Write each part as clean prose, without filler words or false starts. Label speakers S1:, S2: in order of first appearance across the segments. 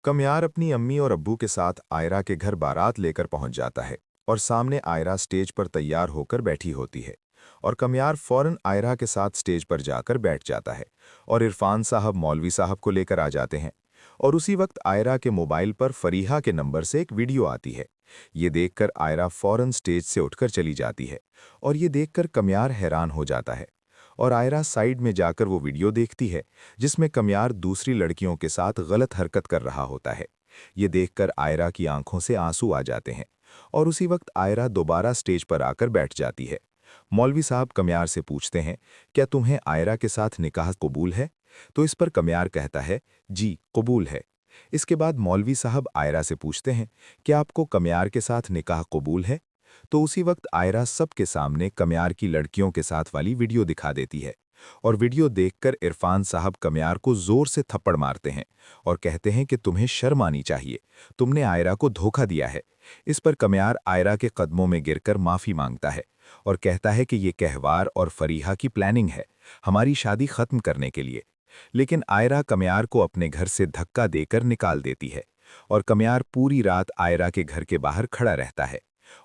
S1: कमयार अपनी अम्मी और अब्बू के साथ आयरा के घर बारात लेकर पहुंच जाता है और सामने आयरा स्टेज पर तैयार होकर बैठी होती है। और कमयार फौरन आयरा के साथ स्टेज पर जाकर बैठ जाता है और इरफान साहब मौलवी साहब को लेकर आ जाते हैं। और उसी वक्त आयरा के मोबाइल पर फरीहा के नंबर से एक वीडियो आती है। ये देखकर आयरा फौरन स्टेज से उठकर चली जाती है और ये देखकर कमयार हैरान हो जाता है। और आयरा साइड में जाकर वो वीडियो देखती है जिसमें कमयार दूसरी लड़कियों के साथ गलत हरकत कर रहा होता है। ये देखकर आयरा की आंखों से आंसू आ जाते हैं और उसी वक्त आयरा दोबारा स्टेज पर आकर बैठ जाती है। मौलवी साहब कमयार से पूछते हैं, क्या तुम्हें आयरा के साथ निकाह कबूल है? तो इस पर कमयार कहता है, जी कबूल है। इसके बाद मौलवी साहब आयरा से पूछते हैं, क्या आपको कमयार के साथ निकाह कबूल है? तो उसी वक्त आयरा सबके सामने कमयार की लड़कियों के साथ वाली वीडियो दिखा देती है। और वीडियो देखकर इरफान साहब कमयार को जोर से थप्पड़ मारते हैं और कहते हैं कि तुम्हें शर्म आनी चाहिए, तुमने आयरा को धोखा दिया है। इस पर कमयार आयरा के कदमों में गिरकर माफी मांगता है और कहता है कि ये कहवार और फरीहा की प्लानिंग है, हमारी शादी खत्म करने के लिए। लेकिन आयरा कमयार को अपने घर से धक्का देकर निकाल देती है और कमयार पूरी रात आयरा के घर के बाहर खड़ा रहता है।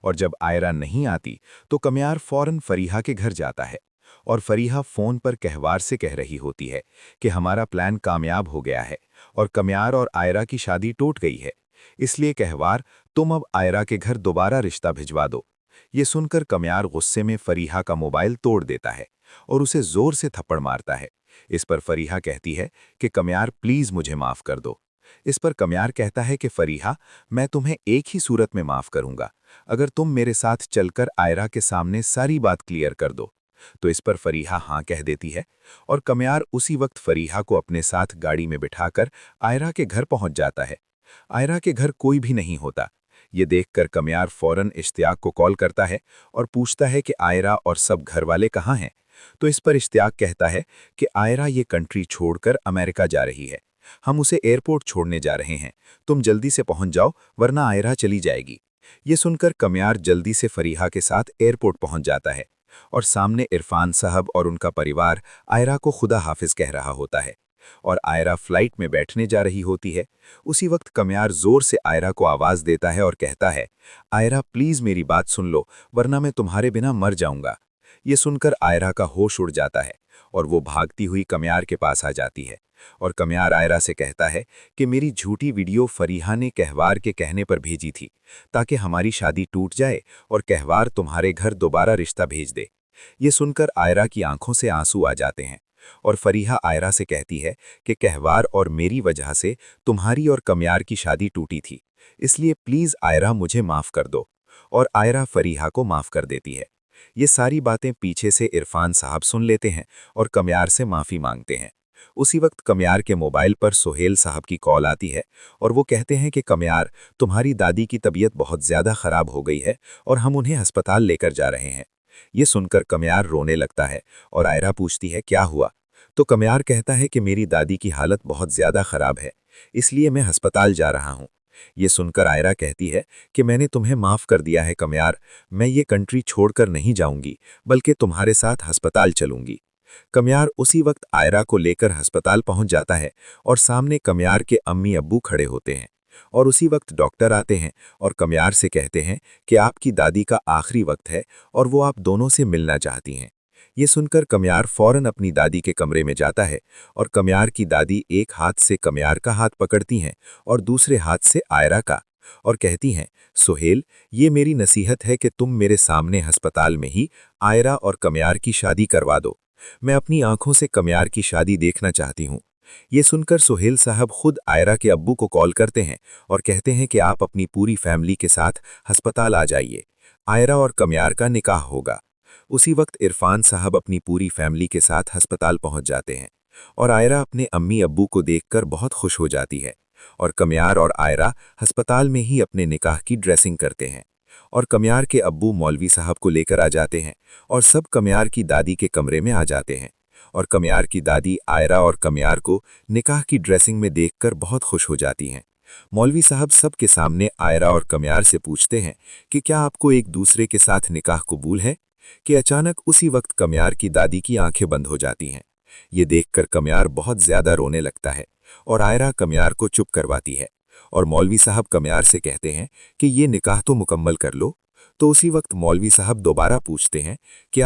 S1: और जब आयरा नहीं आती तो कमयार फौरन फरीहा के घर जाता है और फरीहा फोन पर कहवार से कह रही होती है कि हमारा प्लान कामयाब हो गया है और कमयार और आयरा की शादी टूट गई है, इसलिए कहवार तुम अब आयरा के घर दोबारा रिश्ता भिजवा दो। ये सुनकर कमयार गुस्से में फरीहा का मोबाइल तोड़ देता है और उसे जोर से थप्पड़ मारता है। इस पर फरीहा कहती है कि कमयार प्लीज मुझे माफ कर दो। इस पर कमयार कहता है कि फरीहा, मैं तुम्हें एक ही सूरत में माफ करूंगा, अगर तुम मेरे साथ चलकर आयरा के सामने सारी बात क्लियर कर दो। तो इस पर फरीहा हाँ कह देती है और कमयार उसी वक्त फरीहा को अपने साथ गाड़ी में बिठाकर आयरा के घर पहुंच जाता है। आयरा के घर कोई भी नहीं होता। ये देखकर कमयार फौरन इश्तियाक को कॉल करता है और पूछता है कि आयरा और सब घर वाले कहाँ हैं। तो इस पर इश्तियाक कहता है कि आयरा ये कंट्री छोड़कर अमेरिका जा रही है, हम उसे एयरपोर्ट छोड़ने जा रहे हैं, तुम जल्दी से पहुंच जाओ वरना आयरा चली जाएगी। ये सुनकर कमयार जल्दी से फरीहा के साथ एयरपोर्ट पहुंच जाता है और सामने इरफान साहब और उनका परिवार आयरा को खुदा हाफिज कह रहा होता है और आयरा फ्लाइट में बैठने जा रही होती है। उसी वक्त कमयार जोर से आयरा को आवाज देता है और कहता है, आयरा प्लीज मेरी बात सुन लो वरना मैं तुम्हारे बिना मर जाऊंगा। ये सुनकर आयरा का होश उड़ जाता है और वो भागती हुई कमयार के पास आ जाती है और कमयार आयरा से कहता है कि मेरी झूठी वीडियो फरीहा ने कहवार के कहने पर भेजी थी ताकि हमारी शादी टूट जाए और कहवार तुम्हारे घर दोबारा रिश्ता भेज दे। ये सुनकर आयरा की आंखों से आंसू आ जाते हैं और फरीहा आयरा से कहती है कि कहवार और मेरी वजह से तुम्हारी और कमयार की शादी टूटी थी, इसलिए प्लीज आयरा मुझे माफ कर दो। और आयरा फरीहा को माफ कर देती है। ये सारी बातें पीछे से इरफान साहब सुन लेते हैं और कमयार से माफी मांगते हैं। उसी वक्त कमयार के मोबाइल पर सुहेल साहब की कॉल आती है और वो कहते हैं कि कमयार, तुम्हारी दादी की तबीयत बहुत ज्यादा खराब हो गई है और हम उन्हें अस्पताल लेकर जा रहे हैं। ये सुनकर कमयार रोने लगता है और आयरा पूछती है क्या हुआ। तो कमयार कहता है कि मेरी दादी की हालत बहुत ज्यादा खराब है, इसलिए मैं अस्पताल जा रहा हूँ। ये सुनकर आयरा कहती है कि मैंने तुम्हें माफ कर दिया है कमयार, मैं ये कंट्री छोड़कर नहीं जाऊंगी बल्कि तुम्हारे साथ अस्पताल चलूंगी। कमयार उसी वक्त आयरा को लेकर अस्पताल पहुंच जाता है और सामने कमयार के अम्मी अब्बू खड़े होते हैं और उसी वक्त डॉक्टर आते हैं और कमयार से कहते हैं कि आपकी दादी का आखिरी वक्त है और वो आप दोनों से मिलना चाहती हैं। ये सुनकर कमयार फौरन अपनी दादी के कमरे में जाता है और कमयार की दादी एक हाथ से कमयार का हाथ पकड़ती हैं और दूसरे हाथ से आयरा का और कहती हैं, सुहेल, ये मेरी नसीहत है कि तुम मेरे सामने अस्पताल में ही आयरा और कमयार की शादी करवा दो, मैं अपनी आंखों से कमयार की शादी देखना चाहती हूँ। ये सुनकर सुहेल साहब खुद आयरा के अब्बू को कॉल करते हैं और कहते हैं कि आप अपनी पूरी फैमिली के साथ अस्पताल आ जाइए, आयरा और कमयार का निकाह होगा। उसी वक्त इरफान साहब अपनी पूरी फैमिली के साथ अस्पताल पहुंच जाते हैं और आयरा अपने अम्मी अब्बू को देखकर बहुत खुश हो जाती है और कमयार और आयरा अस्पताल में ही अपने निकाह की ड्रेसिंग करते हैं और कमयार के अब्बू मौलवी साहब को लेकर आ जाते हैं और सब कमयार की दादी के कमरे में आ जाते हैं और कमयार की दादी आयरा और कमयार को निकाह की ड्रेसिंग में देखकर बहुत खुश हो जाती हैं। मौलवी साहब सबके सामने आयरा और कमयार से पूछते हैं कि क्या आपको एक दूसरे के साथ निकाह कबूल है, कि अचानक उसी वक्त कमयार की दादी की आंखें बंद हो जाती हैं। ये देखकर कमयार बहुत ज्यादा रोने लगता है और आयरा कमयार को चुप करवाती है
S2: और मौलवी साहब कमियार से कहते हैं कि ये निकाह तो मुकम्मल कर लो। तो उसी वक्त मौलवी साहब दोबारा पूछते हैं कि